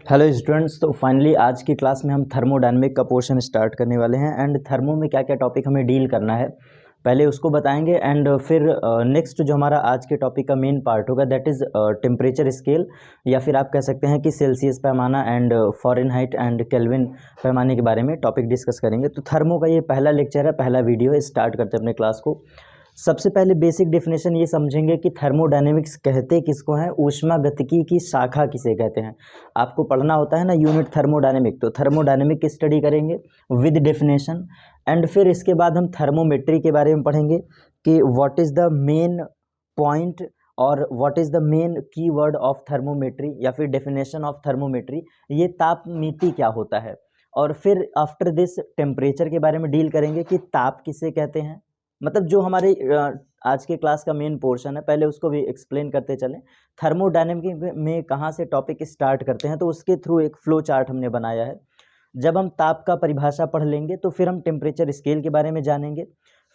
Hello students, तो finally आज की क्लास में हम थर्मोडायनेमिक का पोर्शन स्टार्ट करने वाले हैं एंड थर्मो में क्या क्या टॉपिक हमें डील करना है पहले उसको बताएंगे एंड फिर नेक्स्ट जो हमारा आज के टॉपिक का मेन पार्ट होगा दैट इज़ टेम्परेचर स्केल, या फिर आप कह सकते हैं कि सेल्सियस पैमाना एंड फ़ारेनहाइट एंड केल्विन पैमाने के बारे में टॉपिक डिस्कस करेंगे। तो थर्मो का ये पहला लेक्चर है, पहला वीडियो है। स्टार्ट करते हैं अपने क्लास को। सबसे पहले बेसिक डेफिनेशन ये समझेंगे कि थर्मोडायनेमिक्स कहते किसको हैं, ऊष्मागतिकी की शाखा किसे कहते हैं। आपको पढ़ना होता है ना यूनिट थर्मोडायनेमिक, तो थर्मोडायनेमिक की स्टडी करेंगे विद डेफिनेशन एंड फिर इसके बाद हम थर्मोमेट्री के बारे में पढ़ेंगे कि what is the main point और what is the main keyword of thermometry या फिर डेफिनेशन ऑफ थर्मोमेट्री, ये तापमिति क्या होता है। और फिर आफ्टर दिस टेम्परेचर के बारे में डील करेंगे कि ताप किसे कहते हैं। मतलब जो हमारे आज के क्लास का मेन पोर्शन है पहले उसको भी एक्सप्लेन करते चलें। थर्मोडायनेमिक में कहाँ से टॉपिक स्टार्ट करते हैं तो उसके थ्रू एक फ्लो चार्ट हमने बनाया है। जब हम ताप का परिभाषा पढ़ लेंगे तो फिर हम टेम्परेचर स्केल के बारे में जानेंगे।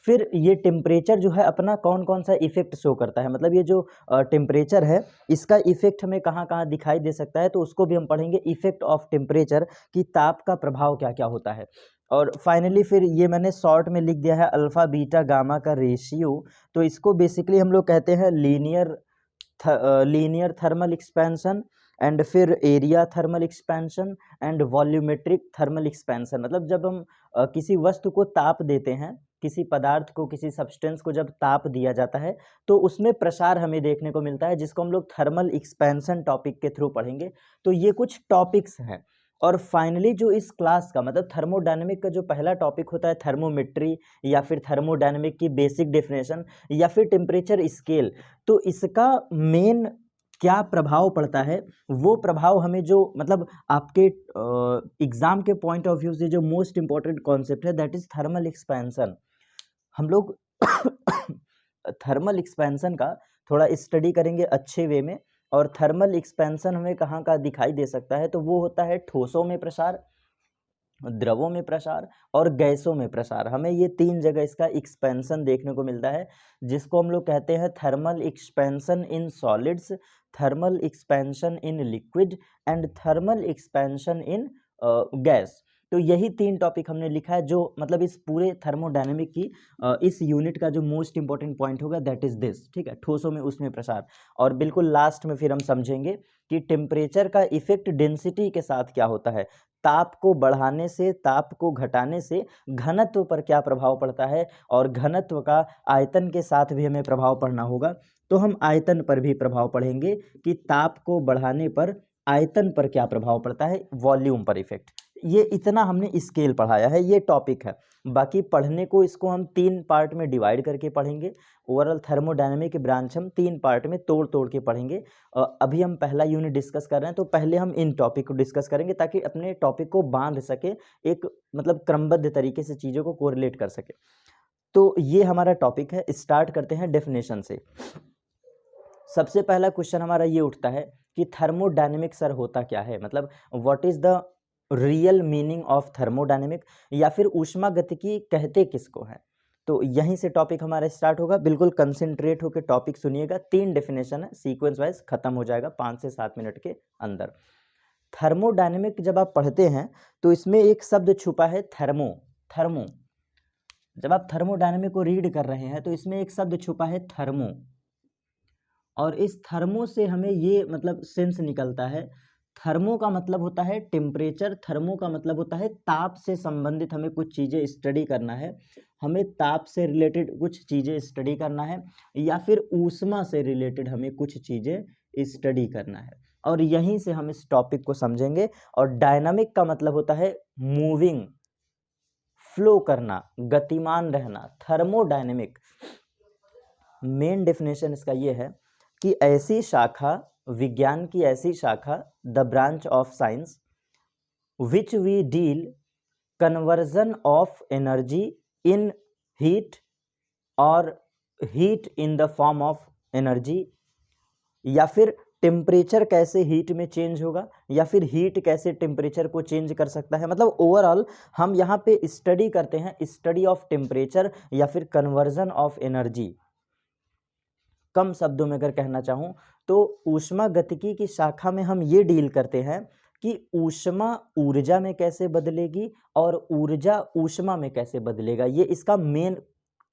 फिर ये टेम्परेचर जो है अपना कौन कौन सा इफेक्ट शो करता है, मतलब ये जो टेम्परेचर है इसका इफेक्ट हमें कहाँ कहाँ दिखाई दे सकता है, तो उसको भी हम पढ़ेंगे। इफेक्ट ऑफ टेम्परेचर कि ताप का प्रभाव क्या क्या होता है। और फाइनली फिर ये मैंने शॉर्ट में लिख दिया है अल्फ़ा बीटा गामा का रेशियो। तो इसको बेसिकली हम लोग कहते हैं लीनियर थर्मल एक्सपेंशन एंड फिर area thermal expansion and volumetric thermal expansion. मतलब जब हम किसी वस्तु को ताप देते हैं, किसी पदार्थ को, किसी सब्सटेंस को जब ताप दिया जाता है तो उसमें प्रसार हमें देखने को मिलता है, जिसको हम लोग थर्मल एक्सपेंशन टॉपिक के थ्रू पढ़ेंगे। तो ये कुछ टॉपिक्स हैं। और फाइनली जो इस क्लास का मतलब थर्मोडायनेमिक का जो पहला टॉपिक होता है थर्मोमेट्री या फिर थर्मोडायनेमिक की बेसिक डेफिनेशन या फिर टेम्परेचर स्केल, तो इसका मेन क्या प्रभाव पड़ता है, वो प्रभाव हमें जो मतलब आपके एग्ज़ाम के पॉइंट ऑफ व्यू से जो मोस्ट इम्पॉर्टेंट कॉन्सेप्ट है दैट इज़ थर्मल एक्सपेंशन। हम लोग थर्मल एक्सपेंशन का थोड़ा स्टडी करेंगे अच्छे वे में। और थर्मल एक्सपेंशन हमें कहाँ का दिखाई दे सकता है, तो वो होता है ठोसों में प्रसार, द्रवों में प्रसार और गैसों में प्रसार। हमें ये तीन जगह इसका एक्सपेंशन देखने को मिलता है, जिसको हम लोग कहते हैं thermal expansion in solids, thermal expansion in liquid and thermal expansion in gas. तो यही तीन टॉपिक हमने लिखा है, जो मतलब इस पूरे थर्मोडायनेमिक की इस यूनिट का जो मोस्ट इंपॉर्टेंट पॉइंट होगा दैट इज दिस, ठीक है, ठोसों में उसमें प्रसार। और बिल्कुल लास्ट में फिर हम समझेंगे कि टेम्परेचर का इफेक्ट डेंसिटी के साथ क्या होता है, ताप को बढ़ाने से, ताप को घटाने से घनत्व पर क्या प्रभाव पड़ता है, और घनत्व का आयतन के साथ भी हमें प्रभाव पड़ना होगा। तो हम आयतन पर भी प्रभाव पढ़ेंगे कि ताप को बढ़ाने पर आयतन पर क्या प्रभाव पड़ता है, वॉल्यूम पर इफेक्ट। ये इतना हमने स्केल पढ़ाया है, ये टॉपिक है। बाकी पढ़ने को इसको हम तीन पार्ट में डिवाइड करके पढ़ेंगे। ओवरऑल थर्मोडायनेमिक ब्रांच हम तीन पार्ट में तोड़ तोड़ के पढ़ेंगे। अभी हम पहला यूनिट डिस्कस कर रहे हैं, तो पहले हम इन टॉपिक को डिस्कस करेंगे ताकि अपने टॉपिक को बांध सके, एक मतलब क्रमबद्ध तरीके से चीज़ों को कोरिलेट कर सके। तो ये हमारा टॉपिक है। स्टार्ट करते हैं डेफिनेशन से। सबसे पहला क्वेश्चन हमारा ये उठता है कि थर्मोडायनेमिक सर होता क्या है, मतलब what is the real meaning of thermodynamic, या फिर ऊष्मागतिकी कहते किसको है। तो यहीं से टॉपिक हमारा स्टार्ट होगा। बिल्कुल कंसंट्रेट होकर टॉपिक सुनिएगा। तीन डेफिनेशन है, सीक्वेंस वाइज खत्म हो जाएगा 5 से 7 मिनट के अंदर। थर्मोडायनेमिक जब आप पढ़ते हैं तो इसमें एक शब्द छुपा है थर्मो। थर्मो, जब आप थर्मोडायनेमिक को रीड कर रहे हैं तो इसमें एक शब्द छुपा है थर्मो, और इस थर्मो से हमें ये मतलब सेंस निकलता है। थर्मो का मतलब होता है टेम्परेचर, थर्मो का मतलब होता है ताप से संबंधित हमें कुछ चीज़ें स्टडी करना है, हमें ताप से रिलेटेड कुछ चीज़ें स्टडी करना है, या फिर ऊष्मा से रिलेटेड हमें कुछ चीज़ें स्टडी करना है। और यहीं से हम इस टॉपिक को समझेंगे। और डायनामिक का मतलब होता है मूविंग, फ्लो करना, गतिमान रहना। थर्मोडायनेमिक मेन डेफिनेशन इसका ये है कि ऐसी शाखा, विज्ञान की ऐसी शाखा, the branch of science which we deal conversion of energy in heat और heat in the form of energy, या फिर टेम्परेचर कैसे हीट में चेंज होगा, या फिर हीट कैसे टेम्परेचर को चेंज कर सकता है। मतलब ओवरऑल हम यहाँ पे स्टडी करते हैं, स्टडी ऑफ टेम्परेचर या फिर कन्वर्जन ऑफ एनर्जी। कम शब्दों में अगर कहना चाहूँ तो ऊष्मागतिकी की शाखा में हम ये डील करते हैं कि ऊष्मा ऊर्जा में कैसे बदलेगी और ऊर्जा ऊष्मा में कैसे बदलेगा। ये इसका मेन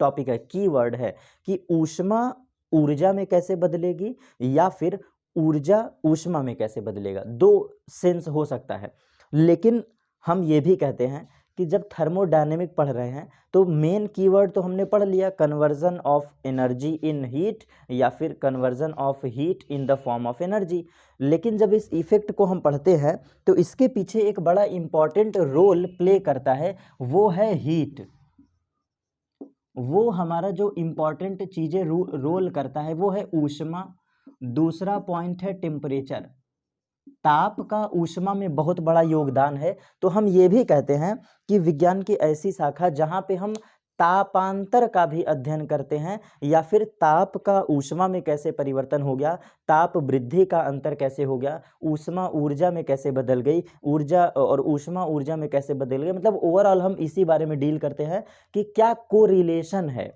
टॉपिक है, कीवर्ड है कि ऊष्मा ऊर्जा में कैसे बदलेगी या फिर ऊर्जा ऊष्मा में कैसे बदलेगा। दो सेंस हो सकता है, लेकिन हम ये भी कहते हैं कि जब थर्मोडायनेमिक पढ़ रहे हैं तो मेन कीवर्ड तो हमने पढ़ लिया, conversion of energy in heat या फिर conversion of heat in the form of energy. लेकिन जब इस इफेक्ट को हम पढ़ते हैं तो इसके पीछे एक बड़ा इंपॉर्टेंट रोल प्ले करता है, वो है हीट। वो हमारा जो इम्पॉर्टेंट चीज़ें रोल करता है वो है ऊष्मा। दूसरा पॉइंट है टेम्परेचर, ताप का ऊष्मा में बहुत बड़ा योगदान है। तो हम ये भी कहते हैं कि विज्ञान की ऐसी शाखा जहाँ पे हम तापांतर का भी अध्ययन करते हैं, या फिर ताप का ऊष्मा में कैसे परिवर्तन हो गया, ताप वृद्धि का अंतर कैसे हो गया, ऊष्मा ऊर्जा में कैसे बदल गई, ऊर्जा और ऊष्मा ऊर्जा में कैसे बदल गई। मतलब ओवरऑल हम इसी बारे में डील करते हैं कि क्या कोरिलेशन है।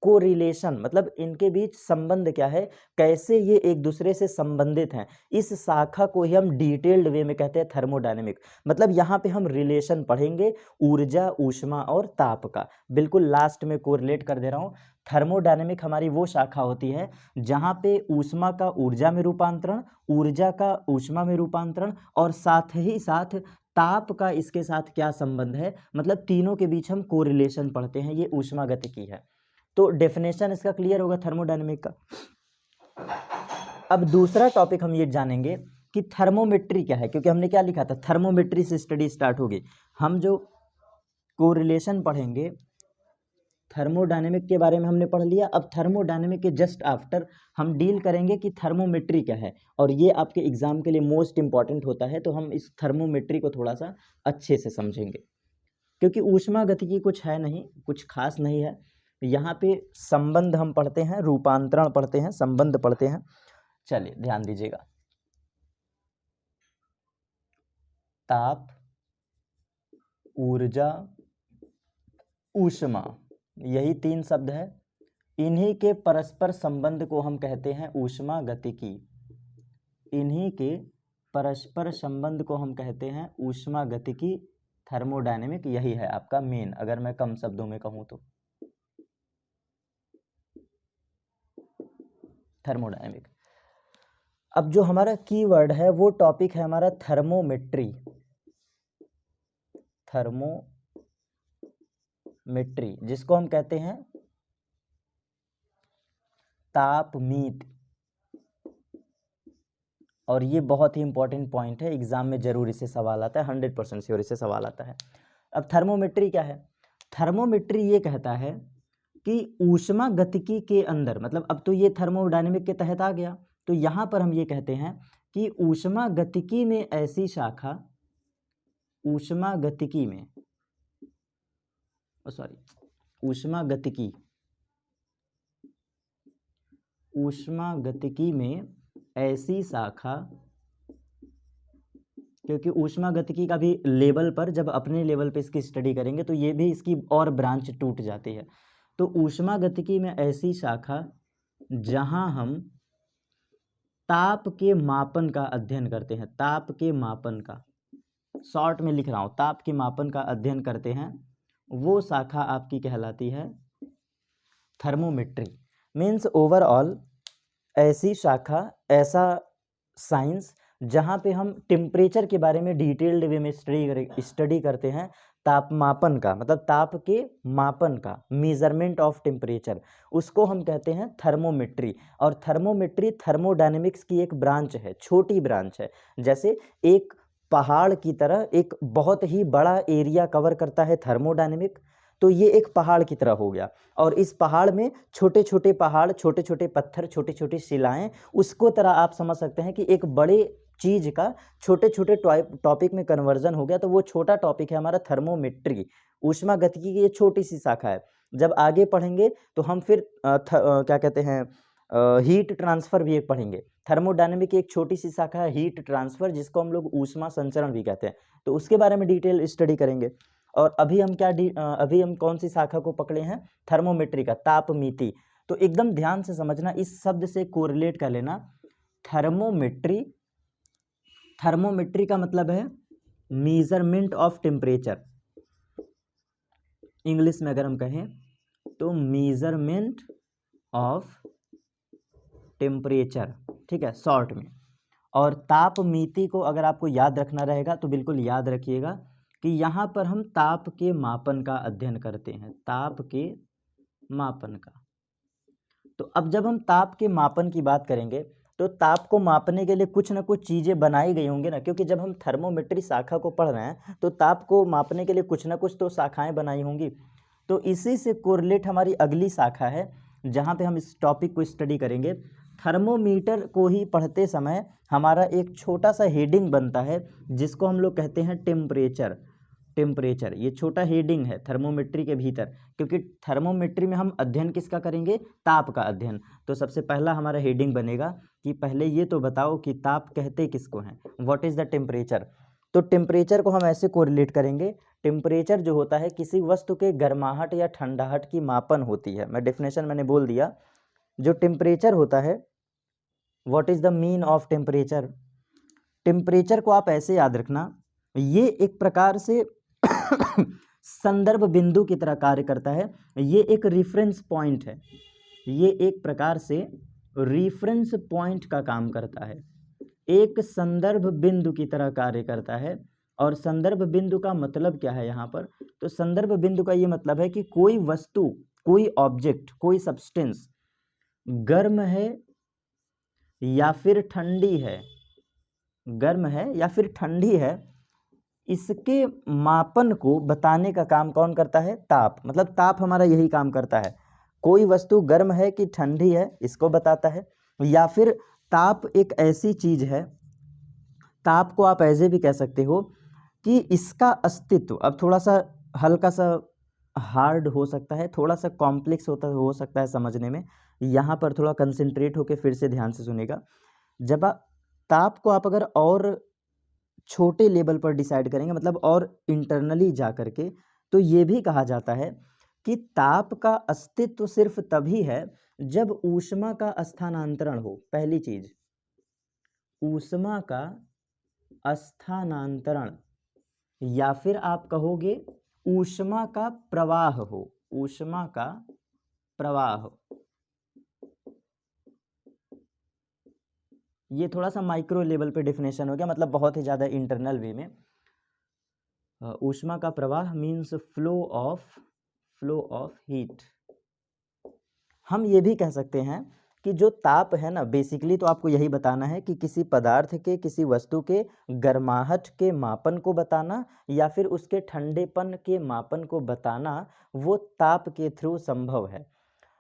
कोरिलेशन मतलब इनके बीच संबंध क्या है, कैसे ये एक दूसरे से संबंधित हैं। इस शाखा को ही हम डिटेल्ड वे में कहते हैं थर्मोडायनेमिक। मतलब यहाँ पे हम रिलेशन पढ़ेंगे ऊर्जा ऊष्मा और ताप का। बिल्कुल लास्ट में कोरिलेट कर दे रहा हूँ। थर्मोडायनेमिक हमारी वो शाखा होती है जहाँ पे ऊष्मा का ऊर्जा में रूपांतरण, ऊर्जा का ऊष्मा में रूपांतरण और साथ ही साथ ताप का इसके साथ क्या संबंध है। मतलब तीनों के बीच हम कोरिलेशन पढ़ते हैं, ये ऊष्मागतिकी है। तो डेफिनेशन इसका क्लियर होगा थर्मोडायनेमिक का। अब दूसरा टॉपिक हम ये जानेंगे कि थर्मोमेट्री क्या है, क्योंकि हमने क्या लिखा था, थर्मोमेट्री से स्टडी स्टार्ट होगी। हम जो कोरिलेशन पढ़ेंगे, थर्मोडायनेमिक के बारे में हमने पढ़ लिया। अब थर्मोडायनेमिक के जस्ट आफ्टर हम डील करेंगे कि थर्मोमेट्री क्या है, और ये आपके एग्जाम के लिए मोस्ट इंपॉर्टेंट होता है। तो हम इस थर्मोमेट्री को थोड़ा सा अच्छे से समझेंगे, क्योंकि ऊष्मागतिकी कुछ है नहीं, कुछ खास नहीं है। यहाँ पे संबंध हम पढ़ते हैं, रूपांतरण पढ़ते हैं, संबंध पढ़ते हैं। चलिए ध्यान दीजिएगा, ताप, ऊर्जा, ऊष्मा, यही तीन शब्द है। इन्हीं के परस्पर संबंध को हम कहते हैं ऊष्मागतिकी। इन्हीं के परस्पर संबंध को हम कहते हैं ऊष्मागतिकी। थर्मोडायनेमिक यही है आपका मेन, अगर मैं कम शब्दों में कहूँ तो। थर्मोडायनेमिक। अब जो हमारा कीवर्ड है वो टॉपिक है हमारा थर्मोमेट्री। थर्मोमेट्री जिसको हम कहते हैं तापमीत। और ये बहुत ही इंपॉर्टेंट पॉइंट है, एग्जाम में जरूर इससे सवाल आता है, 100% श्योर इससे सवाल आता है। अब थर्मोमेट्री क्या है? थर्मोमेट्री ये कहता है कि ऊष्मागतिकी के अंदर, मतलब अब तो ये थर्मोडायनेमिक के तहत आ गया, तो यहाँ पर हम ये कहते हैं कि ऊष्मागतिकी में ऐसी शाखा, ऊष्मागतिकी में में ऐसी शाखा, क्योंकि ऊष्मागतिकी का भी लेवल पर, जब अपने लेवल पे इसकी स्टडी करेंगे तो ये भी इसकी और ब्रांच टूट जाती है। तो ऊष्मागतिकी में ऐसी शाखा जहां हम ताप के मापन का अध्ययन करते हैं, ताप के मापन का, शॉर्ट में लिख रहा हूं, ताप के मापन का अध्ययन करते हैं, वो शाखा आपकी कहलाती है थर्मोमेट्री। मीन्स ओवरऑल ऐसी शाखा, ऐसा साइंस जहाँ पे हम टेम्परेचर के बारे में डिटेल्ड वे में स्टडी करते हैं, तापमापन का, मतलब ताप के मापन का, मेजरमेंट ऑफ टेम्परेचर, उसको हम कहते हैं थर्मोमेट्री। और थर्मोमेट्री थर्मोडायनेमिक्स की एक ब्रांच है, छोटी ब्रांच है। जैसे एक पहाड़ की तरह एक बहुत ही बड़ा एरिया कवर करता है थर्मोडायनेमिक, तो ये एक पहाड़ की तरह हो गया। और इस पहाड़ में छोटे छोटे पहाड़, छोटे छोटे पत्थर, छोटी छोटी शिलाएं, उसको तरह आप समझ सकते हैं कि एक बड़े चीज का छोटे छोटे टॉपिक में कन्वर्जन हो गया। तो वो छोटा टॉपिक है हमारा थर्मोमेट्री। ऊष्मागतिकी की ये छोटी सी शाखा है। जब आगे पढ़ेंगे तो हम फिर क्या कहते हैं, हीट ट्रांसफर भी एक पढ़ेंगे। थर्मोडायनेमिक की एक छोटी सी शाखा है हीट ट्रांसफर, जिसको हम लोग ऊष्मा संचरण भी कहते हैं। तो उसके बारे में डिटेल स्टडी करेंगे। और अभी हम कौन सी शाखा को पकड़े हैं? थर्मोमेट्री का, तापमीति। तो एकदम ध्यान से समझना, इस शब्द से कोरिलेट कर लेना, थर्मोमेट्री थर्मोमेट्री का मतलब है मेजरमेंट ऑफ टेम्परेचर, इंग्लिश में अगर हम कहें तो मेजरमेंट ऑफ टेम्परेचर, ठीक है, शॉर्ट में। और तापमिति को अगर आपको याद रखना रहेगा तो बिल्कुल याद रखिएगा कि यहाँ पर हम ताप के मापन का अध्ययन करते हैं, ताप के मापन का। तो अब जब हम ताप के मापन की बात करेंगे तो ताप को मापने के लिए कुछ ना कुछ चीज़ें बनाई गई होंगी ना, क्योंकि जब हम थर्मोमेट्री शाखा को पढ़ रहे हैं तो ताप को मापने के लिए कुछ ना कुछ तो शाखाएं बनाई होंगी। तो इसी से कोरिलेट हमारी अगली शाखा है जहाँ पे हम इस टॉपिक को स्टडी करेंगे। थर्मोमीटर को ही पढ़ते समय हमारा एक छोटा सा हेडिंग बनता है जिसको हम लोग कहते हैं टेम्परेचर। टेम्परेचर ये छोटा हेडिंग है थर्मोमेट्री के भीतर, क्योंकि थर्मोमेट्री में हम अध्ययन किसका करेंगे, ताप का अध्ययन। तो सबसे पहला हमारा हेडिंग बनेगा कि पहले ये तो बताओ कि ताप कहते किसको हैं, व्हाट इज़ द टेम्परेचर। तो टेम्परेचर को हम ऐसे कोरिलेट करेंगे, टेम्परेचर जो होता है किसी वस्तु के गर्माहट या ठंडाहट की मापन होती है। मैं डेफिनेशन मैंने बोल दिया। जो टेम्परेचर होता है, what is the mean of temperature. Temperature को आप ऐसे याद रखना, ये एक प्रकार से संदर्भ बिंदु की तरह कार्य करता है। ये एक रेफरेंस पॉइंट है, ये एक प्रकार से रेफरेंस पॉइंट का काम करता है, एक संदर्भ बिंदु की तरह कार्य करता है। और संदर्भ बिंदु का मतलब क्या है यहाँ पर, तो संदर्भ बिंदु का ये मतलब है कि कोई वस्तु, कोई ऑब्जेक्ट, कोई सब्सटेंस गर्म है या फिर ठंडी है, गर्म है या फिर ठंडी है, इसके मापन को बताने का काम कौन करता है, ताप। मतलब ताप हमारा यही काम करता है, कोई वस्तु गर्म है कि ठंडी है इसको बताता है। या फिर ताप एक ऐसी चीज है, ताप को आप ऐसे भी कह सकते हो कि इसका अस्तित्व, अब थोड़ा सा हल्का सा हार्ड हो सकता है, थोड़ा सा कॉम्प्लेक्स हो सकता है समझने में, यहाँ पर थोड़ा कंसंट्रेट होकर फिर से ध्यान से सुनेगा। जब ताप को आप अगर और छोटे लेवल पर डिसाइड करेंगे, मतलब और इंटरनली जा करके, तो ये भी कहा जाता है कि ताप का अस्तित्व सिर्फ तभी है जब ऊष्मा का स्थानांतरण हो। पहली चीज, ऊष्मा का स्थानांतरण, या फिर आप कहोगे ऊष्मा का प्रवाह हो, ऊष्मा का प्रवाह हो। ये थोड़ा सा माइक्रो लेवल पे डेफिनेशन हो गया, मतलब बहुत ही ज़्यादा इंटरनल वे में। ऊष्मा का प्रवाह मीन्स फ्लो ऑफ हीट। हम ये भी कह सकते हैं कि जो ताप है ना, बेसिकली तो आपको यही बताना है कि किसी पदार्थ के, किसी वस्तु के गर्माहट के मापन को बताना या फिर उसके ठंडेपन के मापन को बताना, वो ताप के थ्रू संभव है।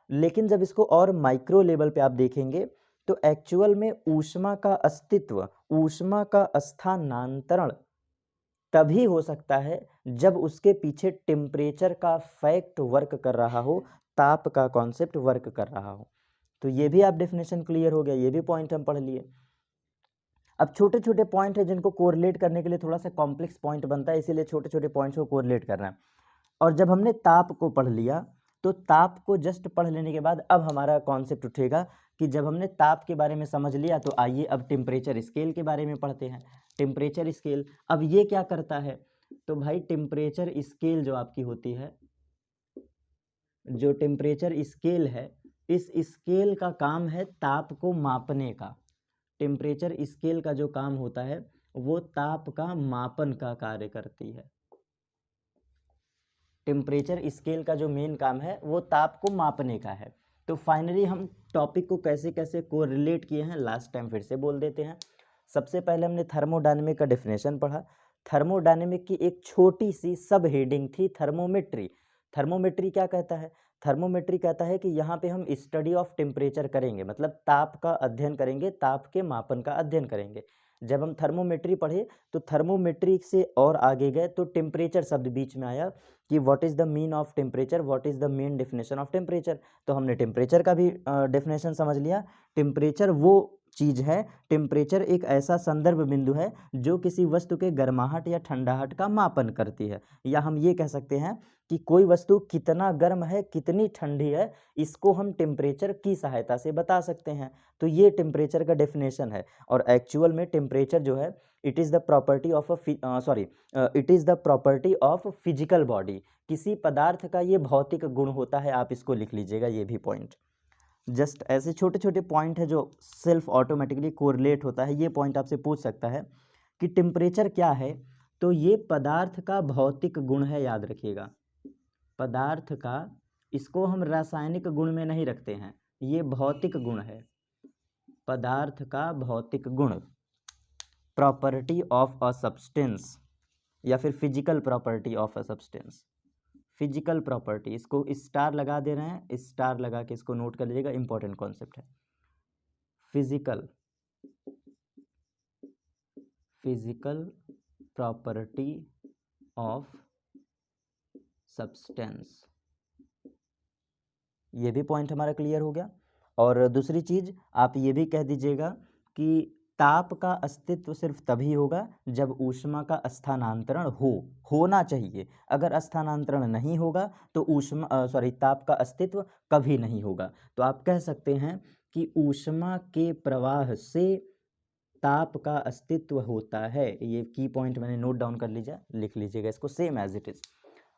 लेकिन जब इसको और माइक्रो लेवल पे आप देखेंगे तो एक्चुअल में ऊष्मा का अस्तित्व, ऊष्मा का स्थानांतरण तभी हो सकता है जब उसके पीछे टेम्परेचर का फैक्ट वर्क कर रहा हो, ताप का कॉन्सेप्ट वर्क कर रहा हो। तो ये भी आप डेफिनेशन क्लियर हो गया, ये भी पॉइंट हम पढ़ लिए। अब छोटे छोटे पॉइंट है जिनको कोरिलेट करने के लिए थोड़ा सा कॉम्प्लेक्स पॉइंट बनता है, इसीलिए छोटे छोटे पॉइंट्स को कोरिलेट करना है। और जब हमने ताप को पढ़ लिया तो ताप को जस्ट पढ़ लेने के बाद अब हमारा कॉन्सेप्ट उठेगा कि जब हमने ताप के बारे में समझ लिया तो आइए अब टेम्परेचर स्केल के बारे में पढ़ते हैं। टेम्परेचर स्केल, अब ये क्या करता है, तो भाई टेम्परेचर स्केल जो आपकी होती है, जो टेम्परेचर स्केल है, इस स्केल का काम है ताप को मापने का। टेम्परेचर स्केल का जो काम होता है वो ताप का मापन का कार्य करती है। टेम्परेचर स्केल का जो मेन काम है वो ताप को मापने का है। तो फाइनली हम टॉपिक को कैसे कैसे कोरिलेट किए हैं लास्ट टाइम फिर से बोल देते हैं। सबसे पहले हमने थर्मोडायनेमिक का डेफिनेशन पढ़ा। थर्मोडायनेमिक की एक छोटी सी सब हेडिंग थी थर्मोमेट्री। थर्मोमेट्री क्या कहता है, थर्मोमेट्री कहता है कि यहाँ पे हम स्टडी ऑफ टेम्परेचर करेंगे, मतलब ताप का अध्ययन करेंगे, ताप के मापन का अध्ययन करेंगे। जब हम थर्मोमेट्री पढ़े तो थर्मोमेट्री से और आगे गए तो टेम्परेचर शब्द बीच में आया कि what is the mean of temperature, what is the main definition of temperature. तो हमने टेम्परेचर का भी डेफिनेशन समझ लिया। टेम्परेचर वो चीज़ है, टेम्परेचर एक ऐसा संदर्भ बिंदु है जो किसी वस्तु के गर्माहट या ठंडाहट का मापन करती है। या हम ये कह सकते हैं कि कोई वस्तु कितना गर्म है, कितनी ठंडी है, इसको हम टेम्परेचर की सहायता से बता सकते हैं। तो ये टेम्परेचर का डेफिनेशन है। और एक्चुअल में टेम्परेचर जो है it is the property of it is the property of physical body. किसी पदार्थ का ये भौतिक गुण होता है। आप इसको लिख लीजिएगा, ये भी पॉइंट। जस्ट ऐसे छोटे छोटे पॉइंट है जो सेल्फ ऑटोमेटिकली कोरिलेट होता है। ये पॉइंट आपसे पूछ सकता है कि टेम्परेचर क्या है, तो ये पदार्थ का भौतिक गुण है, याद रखिएगा। पदार्थ का, इसको हम रासायनिक गुण में नहीं रखते हैं, ये भौतिक गुण है, पदार्थ का भौतिक गुण, प्रॉपर्टी ऑफ अ सब्सटेंस, या फिर physical property of a substance, physical property. इसको स्टार लगा दे रहे हैं, स्टार लगा के इसको नोट कर लीजिएगा, इंपॉर्टेंट कॉन्सेप्ट है। फिजिकल प्रॉपर्टी ऑफ सब्सटेंस, ये भी पॉइंट हमारा क्लियर हो गया। और दूसरी चीज़ आप ये भी कह दीजिएगा कि ताप का अस्तित्व सिर्फ तभी होगा जब ऊष्मा का स्थानांतरण होना चाहिए। अगर स्थानांतरण नहीं होगा तो ताप का अस्तित्व कभी नहीं होगा। तो आप कह सकते हैं कि ऊष्मा के प्रवाह से ताप का अस्तित्व होता है। ये की पॉइंट मैंने नोट डाउन कर लीजिए, लिख लीजिएगा इसको सेम एज इट इज़।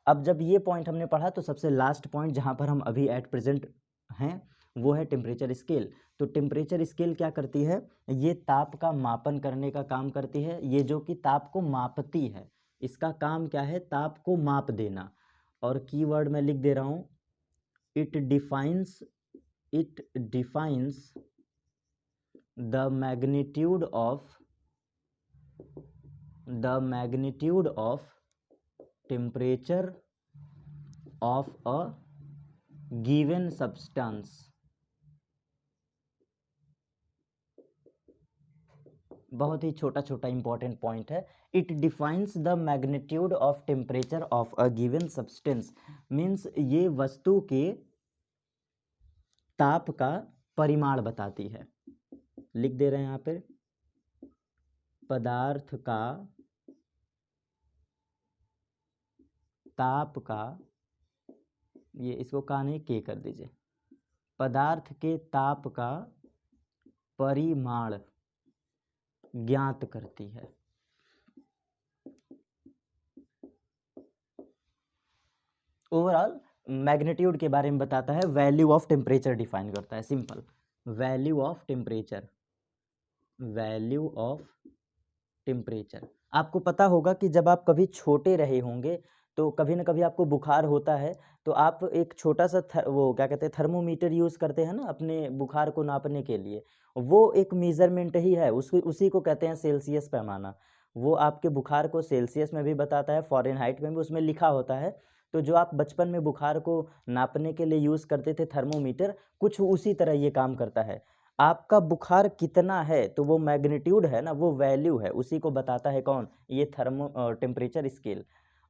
अब जब ये पॉइंट हमने पढ़ा तो सबसे लास्ट पॉइंट जहाँ पर हम अभी एट प्रेजेंट हैं वो है टेम्परेचर स्केल। तो टेम्परेचर स्केल क्या करती है, ये ताप का मापन करने का काम करती है। ये जो कि ताप को मापती है, इसका काम क्या है, ताप को माप देना। और कीवर्ड मैं लिख दे रहा हूँ, it defines the magnitude of temperature of a given substance. बहुत ही छोटा छोटा इंपॉर्टेंट पॉइंट है। It defines the magnitude of temperature of a given substance, means ये वस्तु के ताप का परिमाण बताती है। लिख दे रहे हैं यहाँ पे, पदार्थ का ताप का, ये इसको का नहीं के कर दीजिए, पदार्थ के ताप का परिमाण ज्ञात करती है। ओवरऑल मैग्नीट्यूड के बारे में बताता है, वैल्यू ऑफ टेम्परेचर डिफाइन करता है। Simple, value of temperature, value of temperature. आपको पता होगा कि जब आप कभी छोटे रहे होंगे तो कभी ना कभी आपको बुखार होता है, तो आप एक छोटा सा वो क्या कहते हैं, थर्मोमीटर यूज़ करते हैं ना अपने बुखार को नापने के लिए। वो एक मेज़रमेंट ही है, उसी को कहते हैं सेल्सियस पैमाना। वो आपके बुखार को सेल्सियस में भी बताता है, फ़ारेनहाइट में भी उसमें लिखा होता है। तो जो आप बचपन में बुखार को नापने के लिए यूज़ करते थे थर्मोमीटर, कुछ उसी तरह ये काम करता है। आपका बुखार कितना है, तो वो मैग्नीट्यूड है ना, वो वैल्यू है, उसी को बताता है कौन, ये टेम्परेचर स्केल।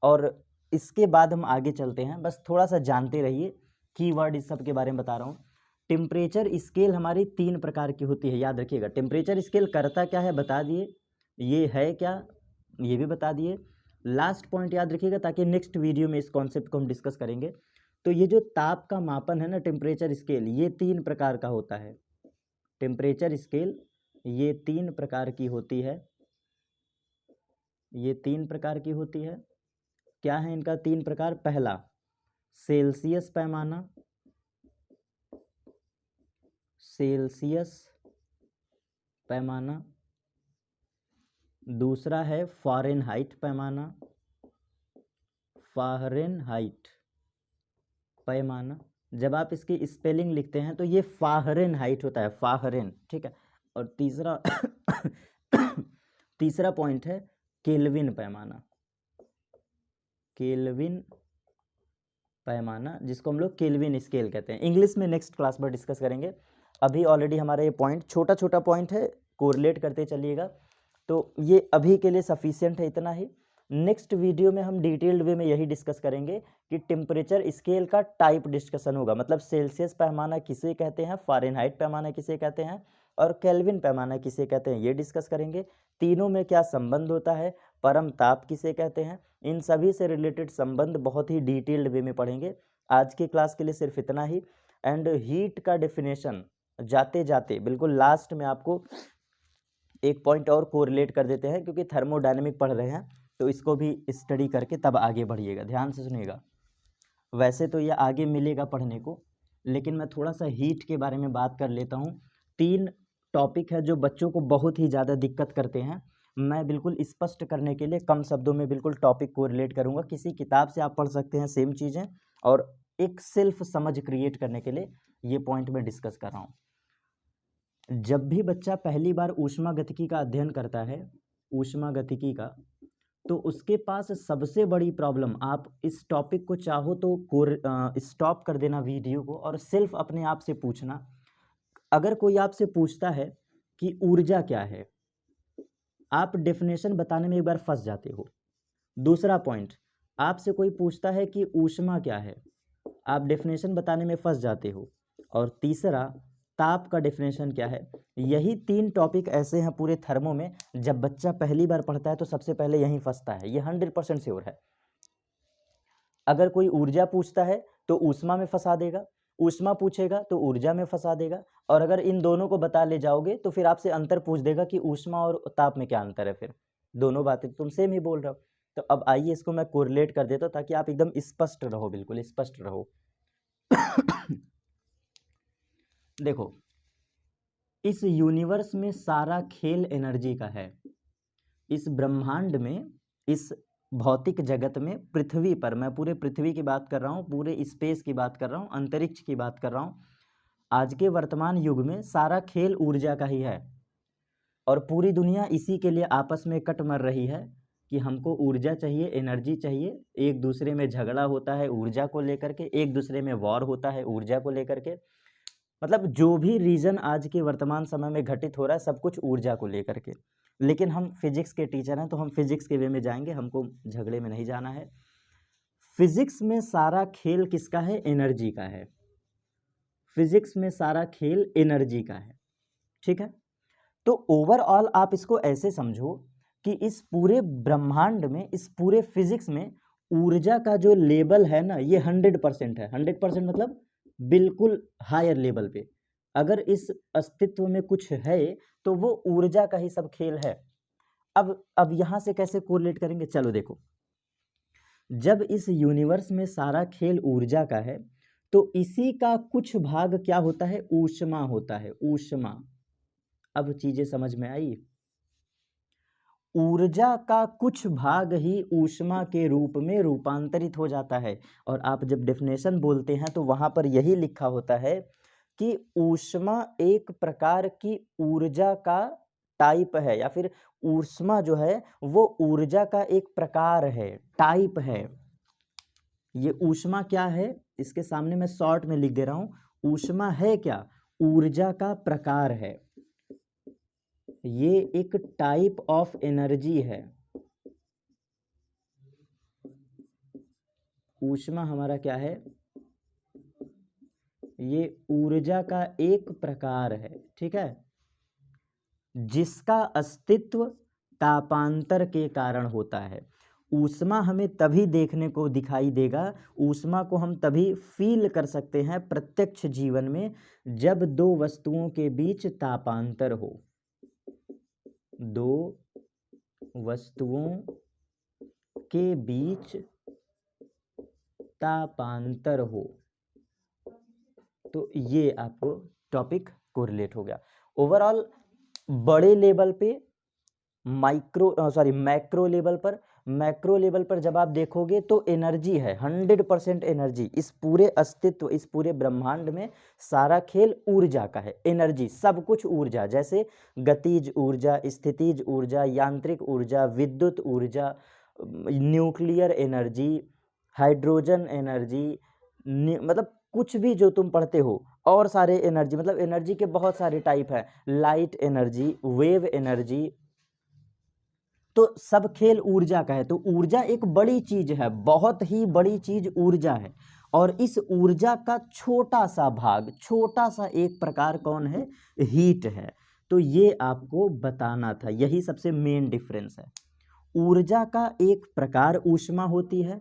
और इसके बाद हम आगे चलते हैं, बस थोड़ा सा जानते रहिए, कीवर्ड इस सब के बारे में बता रहा हूँ। टेम्परेचर स्केल हमारी 3 प्रकार की होती है, याद रखिएगा। टेम्परेचर स्केल करता क्या है बता दिए, ये है क्या ये भी बता दिए। लास्ट पॉइंट याद रखिएगा ताकि नेक्स्ट वीडियो में इस कॉन्सेप्ट को हम डिस्कस करेंगे। तो ये जो ताप का मापन है ना, टेम्परेचर स्केल, ये 3 प्रकार का होता है। टेम्परेचर स्केल ये 3 प्रकार की होती है, ये 3 प्रकार की होती है। क्या है इनका 3 प्रकार? पहला सेल्सियस पैमाना, सेल्सियस पैमाना। दूसरा है फ़ारेनहाइट पैमाना, फ़ारेनहाइट पैमाना। जब आप इसकी स्पेलिंग लिखते हैं तो ये फ़ारेनहाइट होता है, फ़ारेन, ठीक है। और तीसरा पॉइंट है केल्विन पैमाना, केल्विन पैमाना, जिसको हम लोग केल्विन स्केल कहते हैं। इंग्लिश में नेक्स्ट क्लास पर डिस्कस करेंगे। अभी ऑलरेडी हमारा ये पॉइंट छोटा छोटा पॉइंट है, कोरिलेट करते चलिएगा। तो ये अभी के लिए सफिशिएंट है, इतना ही। नेक्स्ट वीडियो में हम डिटेल्ड वे में यही डिस्कस करेंगे कि टेम्परेचर स्केल का टाइप डिस्कशन होगा, मतलब सेल्सियस पैमाना किसे कहते हैं, फ़ारेनहाइट पैमाना किसे कहते हैं, और केल्विन पैमाना किसे कहते हैं ये डिस्कस करेंगे। तीनों में क्या संबंध होता है, परम ताप किसे कहते हैं, इन सभी से रिलेटेड संबंध बहुत ही डिटेल्ड वे में पढ़ेंगे। आज की क्लास के लिए सिर्फ इतना ही। एंड हीट का डेफिनेशन जाते जाते बिल्कुल लास्ट में आपको एक पॉइंट और कोरिलेट कर देते हैं, क्योंकि थर्मोडायनेमिक पढ़ रहे हैं तो इसको भी स्टडी करके तब आगे बढ़िएगा। ध्यान से सुनिएगा। वैसे तो ये आगे मिलेगा पढ़ने को, लेकिन मैं थोड़ा सा हीट के बारे में बात कर लेता हूँ। 3 टॉपिक है जो बच्चों को बहुत ही ज़्यादा दिक्कत करते हैं। मैं बिल्कुल स्पष्ट करने के लिए कम शब्दों में बिल्कुल टॉपिक को रिलेट करूँगा। किसी किताब से आप पढ़ सकते हैं सेम चीज़ें, और एक सेल्फ समझ क्रिएट करने के लिए ये पॉइंट मैं डिस्कस कर रहा हूँ। जब भी बच्चा पहली बार ऊष्मागतिकी का अध्ययन करता है, ऊष्मागतिकी का, तो उसके पास सबसे बड़ी प्रॉब्लम, आप इस टॉपिक को चाहो तो स्टॉप कर देना वीडियो को और सिर्फ अपने आप से पूछना। अगर कोई आपसे पूछता है कि ऊर्जा क्या है, आप डेफिनेशन बताने में एक बार फंस जाते हो। दूसरा पॉइंट, आपसे कोई पूछता है कि ऊष्मा क्या है, आप डेफिनेशन बताने में फंस जाते हो। और तीसरा, ताप का डेफिनेशन क्या है। यही 3 टॉपिक ऐसे हैं पूरे थर्मो में, जब बच्चा पहली बार पढ़ता है तो सबसे पहले यहीं फंसता है। ये 100% श्योर है। अगर कोई ऊर्जा पूछता है तो ऊष्मा में फंसा देगा, ऊष्मा पूछेगा तो ऊर्जा में फंसा देगा, और अगर इन दोनों को बता ले जाओगे तो फिर आपसे अंतर पूछ देगा कि ऊष्मा और ताप में क्या अंतर है। फिर दोनों बातें तुम सेम ही बोल रहे हो। तो अब आइए इसको मैं कोरिलेट कर देता हूँ ताकि आप एकदम स्पष्ट रहो, बिल्कुल स्पष्ट रहो। देखो, इस यूनिवर्स में सारा खेल एनर्जी का है। इस ब्रह्मांड में, इस भौतिक जगत में, पृथ्वी पर, मैं पूरे पृथ्वी की बात कर रहा हूँ, पूरे स्पेस की बात कर रहा हूँ, अंतरिक्ष की बात कर रहा हूँ। आज के वर्तमान युग में सारा खेल ऊर्जा का ही है, और पूरी दुनिया इसी के लिए आपस में कट मर रही है कि हमको ऊर्जा चाहिए, एनर्जी चाहिए। एक दूसरे में झगड़ा होता है ऊर्जा को लेकर के, एक दूसरे में वॉर होता है ऊर्जा को लेकर के। मतलब जो भी रीजन आज के वर्तमान समय में घटित हो रहा है, सब कुछ ऊर्जा को लेकर के। लेकिन हम फिजिक्स के टीचर हैं तो हम फिजिक्स के वे में जाएंगे, हमको झगड़े में नहीं जाना है। फिजिक्स में सारा खेल किसका है, एनर्जी का है। फिजिक्स में सारा खेल एनर्जी का है, ठीक है। तो ओवरऑल आप इसको ऐसे समझो कि इस पूरे ब्रह्मांड में, इस पूरे फिजिक्स में ऊर्जा का जो लेवल है ना, ये 100% है। 100% मतलब बिल्कुल हायर लेवल पे। अगर इस अस्तित्व में कुछ है तो वो ऊर्जा का ही सब खेल है। अब यहां से कैसे कोरिलेट करेंगे, चलो देखो। जब इस यूनिवर्स में सारा खेल ऊर्जा का है तो इसी का कुछ भाग क्या होता है, ऊष्मा होता है, ऊष्मा। अब चीजें समझ में आई। ऊर्जा का कुछ भाग ही ऊष्मा के रूप में रूपांतरित हो जाता है। और आप जब डेफिनेशन बोलते हैं तो वहां पर यही लिखा होता है कि ऊष्मा एक प्रकार की ऊर्जा का टाइप है, या फिर ऊष्मा जो है वो ऊर्जा का एक प्रकार है, टाइप है। ये ऊष्मा क्या है, इसके सामने मैं शॉर्ट में लिख दे रहा हूं। ऊष्मा है क्या, ऊर्जा का प्रकार है। ये एक टाइप ऑफ एनर्जी है। ऊष्मा हमारा क्या है, ये ऊर्जा का एक प्रकार है, ठीक है, जिसका अस्तित्व तापांतर के कारण होता है। ऊष्मा हमें तभी देखने को दिखाई देगा, ऊष्मा को हम तभी फील कर सकते हैं प्रत्यक्ष जीवन में, जब दो वस्तुओं के बीच तापांतर हो। दो वस्तुओं के बीच तापांतर हो, तो ये आपको टॉपिक कोरिलेट हो गया। ओवरऑल बड़े लेवल पे, मैक्रो लेवल पर जब आप देखोगे तो एनर्जी है, 100% एनर्जी। इस पूरे अस्तित्व, इस पूरे ब्रह्मांड में सारा खेल ऊर्जा का है, एनर्जी, सब कुछ ऊर्जा। जैसे गतिज ऊर्जा, स्थितिज ऊर्जा, यांत्रिक ऊर्जा, विद्युत ऊर्जा, न्यूक्लियर एनर्जी, हाइड्रोजन एनर्जी, मतलब कुछ भी जो तुम पढ़ते हो, और सारे एनर्जी, मतलब एनर्जी के बहुत सारे टाइप है। लाइट एनर्जी, वेव एनर्जी, तो सब खेल ऊर्जा का है। तो ऊर्जा एक बड़ी चीज है, बहुत ही बड़ी चीज ऊर्जा है। और इस ऊर्जा का छोटा सा भाग, छोटा सा एक प्रकार कौन है, हीट है। तो ये आपको बताना था, यही सबसे मेन डिफरेंस है। ऊर्जा का एक प्रकार ऊष्मा होती है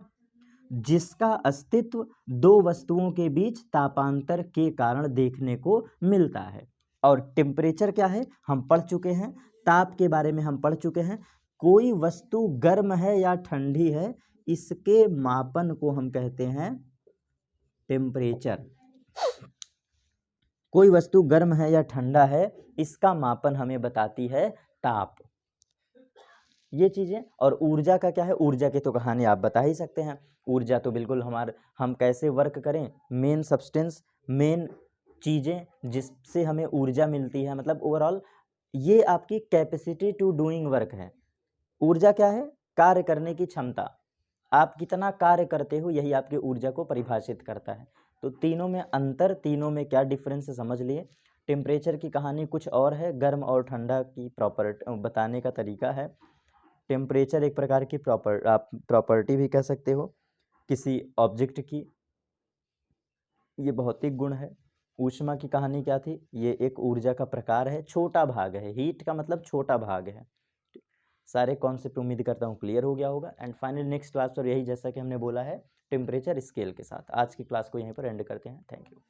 जिसका अस्तित्व दो वस्तुओं के बीच तापांतर के कारण देखने को मिलता है। और टेम्परेचर क्या है हम पढ़ चुके हैं, ताप के बारे में हम पढ़ चुके हैं। कोई वस्तु गर्म है या ठंडी है, इसके मापन को हम कहते हैं टेम्परेचर। कोई वस्तु गर्म है या ठंडा है, इसका मापन हमें बताती है ताप। ये चीजें। और ऊर्जा का क्या है, ऊर्जा की तो कहानी आप बता ही सकते हैं। ऊर्जा तो बिल्कुल हम कैसे वर्क करें, मेन सब्सटेंस, मेन चीजें जिससे हमें ऊर्जा मिलती है, मतलब ओवरऑल ये आपकी कैपेसिटी टू डूइंग वर्क है। ऊर्जा क्या है, कार्य करने की क्षमता, आप कितना कार्य करते हो, यही आपकी ऊर्जा को परिभाषित करता है। तो तीनों में अंतर, तीनों में क्या डिफरेंस समझ लिए। टेम्परेचर की कहानी कुछ और है, गर्म और ठंडा की बताने का तरीका है। टेम्परेचर एक प्रकार की आप प्रॉपर्टी भी कह सकते हो किसी ऑब्जेक्ट की, ये भौतिक गुण है। ऊष्मा की कहानी क्या थी, ये एक ऊर्जा का प्रकार है, छोटा भाग है, हीट का मतलब छोटा भाग है। सारे कॉन्सेप्ट उम्मीद करता हूँ क्लियर हो गया होगा। एंड फाइनल नेक्स्ट क्लास पर यही, जैसा कि हमने बोला है, टेम्परेचर स्केल के साथ। आज की क्लास को यहीं पर एंड करते हैं। Thank you.